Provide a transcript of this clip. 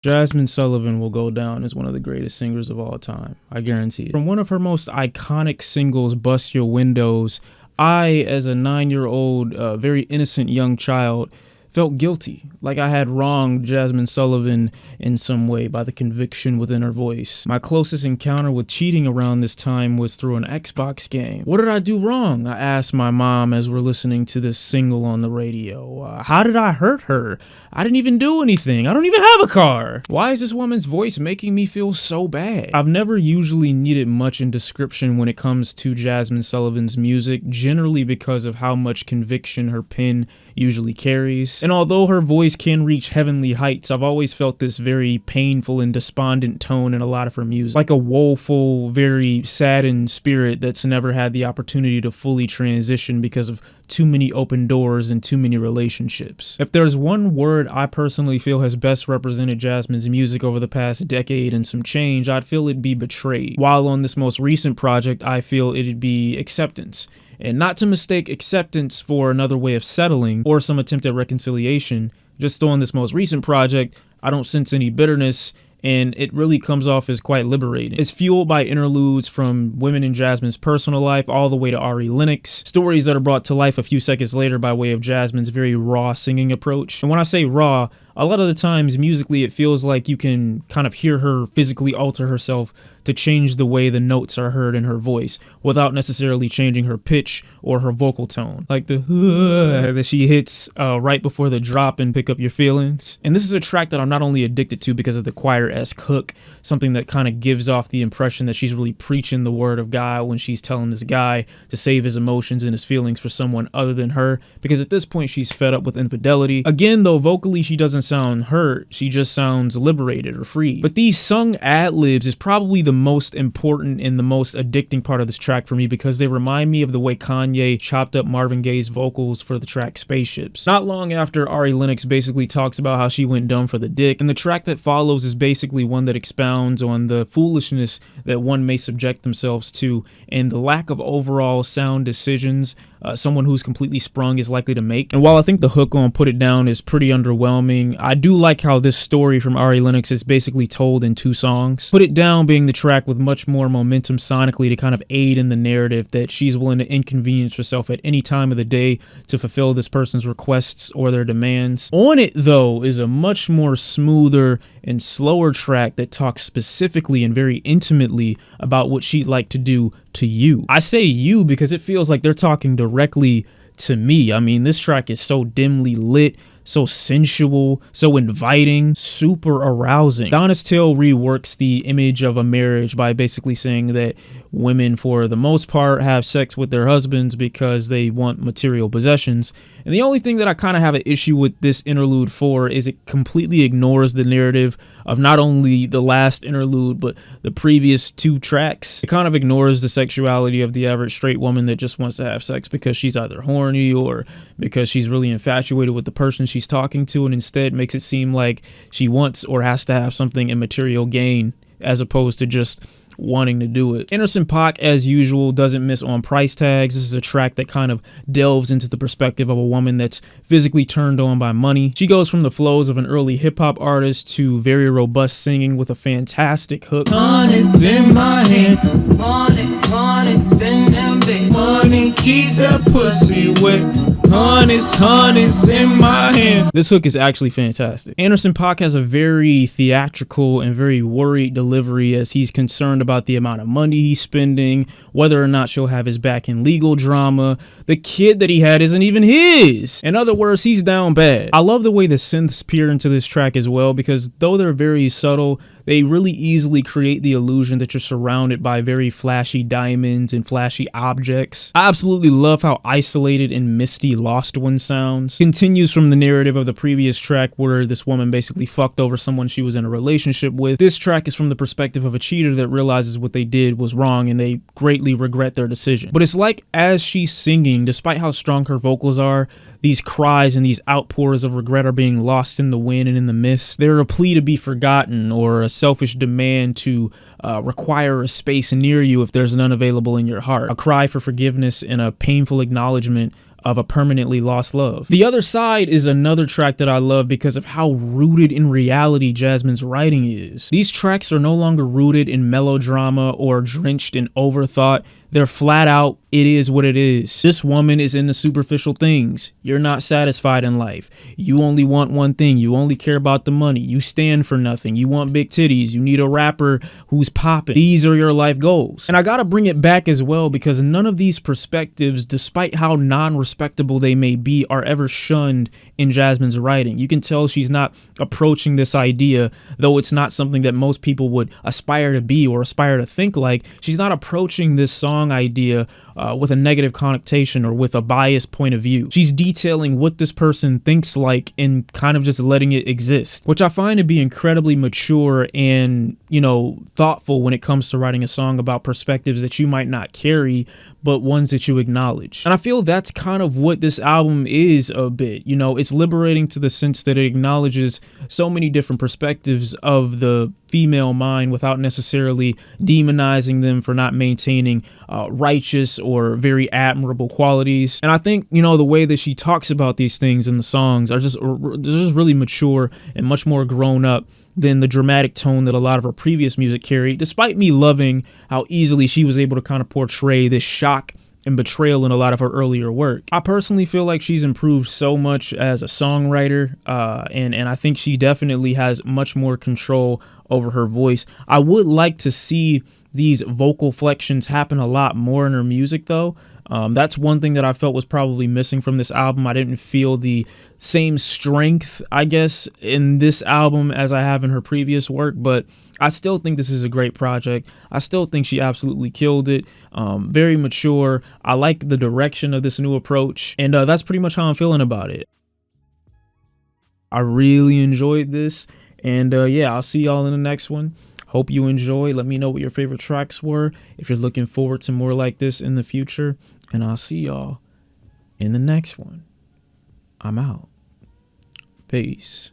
Jazmine Sullivan will go down as one of the greatest singers of all time. I guarantee it. From one of her most iconic singles, Bust Your Windows, I, as a 9-year-old, very innocent young child, felt guilty, like I had wronged Jazmine Sullivan in some way by the conviction within her voice. My closest encounter with cheating around this time was through an Xbox game. What did I do wrong? I asked my mom as we're listening to this single on the radio. How did I hurt her? I didn't even do anything. I don't even have a car. Why is this woman's voice making me feel so bad? I've never usually needed much in description when it comes to Jazmine Sullivan's music, generally because of how much conviction her pen usually carries. And although her voice can reach heavenly heights, I've always felt this very painful and despondent tone in a lot of her music. Like a woeful, very saddened spirit that's never had the opportunity to fully transition because of too many open doors and too many relationships. If there's one word I personally feel has best represented Jazmine's music over the past decade and some change, I'd feel it'd be betrayed. While on this most recent project, I feel it'd be acceptance. And not to mistake acceptance for another way of settling or some attempt at reconciliation. Just on this most recent project, I don't sense any bitterness, and it really comes off as quite liberating. It's fueled by interludes from women in Jazmine's personal life all the way to Ari Lennox, stories that are brought to life a few seconds later by way of Jazmine's very raw singing approach. And when I say raw, a lot of the times musically it feels like you can kind of hear her physically alter herself to change the way the notes are heard in her voice without necessarily changing her pitch or her vocal tone. Like the that she hits right before the drop and Pick Up Your Feelings. And this is a track that I'm not only addicted to because of the choir-esque hook, something that kind of gives off the impression that she's really preaching the word of God when she's telling this guy to save his emotions and his feelings for someone other than her, because at this point she's fed up with infidelity. Again, though, vocally she doesn't sound hurt, she just sounds liberated or free. But these sung ad-libs is probably the most important and the most addicting part of this track for me, because they remind me of the way Kanye chopped up Marvin Gaye's vocals for the track Spaceships. Not long after, Ari Lennox basically talks about how she went dumb for the dick, and the track that follows is basically one that expounds on the foolishness that one may subject themselves to and the lack of overall sound decisions someone who's completely sprung is likely to make. And while I think the hook on Put It Down is pretty underwhelming, I do like how this story from Ari Lennox is basically told in 2 songs. Put It Down being the track with much more momentum sonically to kind of aid in the narrative that she's willing to inconvenience herself at any time of the day to fulfill this person's requests or their demands. On It, though, is a much more smoother and slower track that talks specifically and very intimately about what she'd like to do to you. I say you because it feels like they're talking directly to me. I mean, this track is so dimly lit, so sensual, so inviting, super arousing. Donna's Tale reworks the image of a marriage by basically saying that women, for the most part, have sex with their husbands because they want material possessions. And the only thing that I kind of have an issue with this interlude for is it completely ignores the narrative of not only the last interlude, but the previous 2 tracks. It kind of ignores the sexuality of the average straight woman that just wants to have sex because she's either horny or because she's really infatuated with the person she's talking to, and instead makes it seem like she wants or has to have something in material gain as opposed to just wanting to do it. Anderson .Paak, as usual, doesn't miss on Pricetags. This is a track that kind of delves into the perspective of a woman that's physically turned on by money. She goes from the flows of an early hip-hop artist to very robust singing with a fantastic hook. Honey's in my hand, money, spend them big money, keep that pussy wet. Honey's in my hand. This hook is actually fantastic. Anderson .Paak has a very theatrical and very worried delivery as he's concerned about the amount of money he's spending, whether or not she'll have his back in legal drama. The kid that he had isn't even his. In other words, he's down bad. I love the way the synths peer into this track as well, because though they're very subtle, they really easily create the illusion that you're surrounded by very flashy diamonds and flashy objects. I absolutely love how isolated and misty Lost One sounds. Continues from the narrative of the previous track where this woman basically fucked over someone she was in a relationship with. This track is from the perspective of a cheater that realizes what they did was wrong and they greatly regret their decision. But it's like as she's singing, despite how strong her vocals are, these cries and these outpours of regret are being lost in the wind and in the mist. They're a plea to be forgotten or a selfish demand to require a space near you if there's none available in your heart. A cry for forgiveness and a painful acknowledgement of a permanently lost love. The Other Side is another track that I love because of how rooted in reality Jazmine's writing is. These tracks are no longer rooted in melodrama or drenched in overthought. They're flat out, it is what it is. This woman is into superficial things. You're not satisfied in life. You only want one thing. You only care about the money. You stand for nothing. You want big titties. You need a rapper who's popping. These are your life goals. And I gotta bring it back as well because none of these perspectives, despite how non-respectable they may be, are ever shunned in Jazmine's writing. You can tell she's not approaching this idea, though it's not something that most people would aspire to be or aspire to think like. She's not approaching this song idea with a negative connotation or with a biased point of view. She's detailing what this person thinks like and kind of just letting it exist, which I find to be incredibly mature and, you know, thoughtful when it comes to writing a song about perspectives that you might not carry, but ones that you acknowledge. And I feel that's kind of what this album is a bit. You know, it's liberating to the sense that it acknowledges so many different perspectives of the female mind without necessarily demonizing them for not maintaining righteous or very admirable qualities. And I think, you know, the way that she talks about these things in the songs are just really mature and much more grown up than the dramatic tone that a lot of her previous music carried, despite me loving how easily she was able to kind of portray this shock and betrayal in a lot of her earlier work. I personally feel like she's improved so much as a songwriter, and I think she definitely has much more control over her voice. I would like to see these vocal flexions happen a lot more in her music though. That's one thing that I felt was probably missing from this album. I didn't feel the same strength, I guess, in this album as I have in her previous work, but I still think this is a great project. I still think she absolutely killed it. Very mature. I like the direction of this new approach, and that's pretty much how I'm feeling about it. I really enjoyed this, and yeah, I'll see y'all in the next one. Hope you enjoyed. Let me know what your favorite tracks were if you're looking forward to more like this in the future. And I'll see y'all in the next one. I'm out. Peace.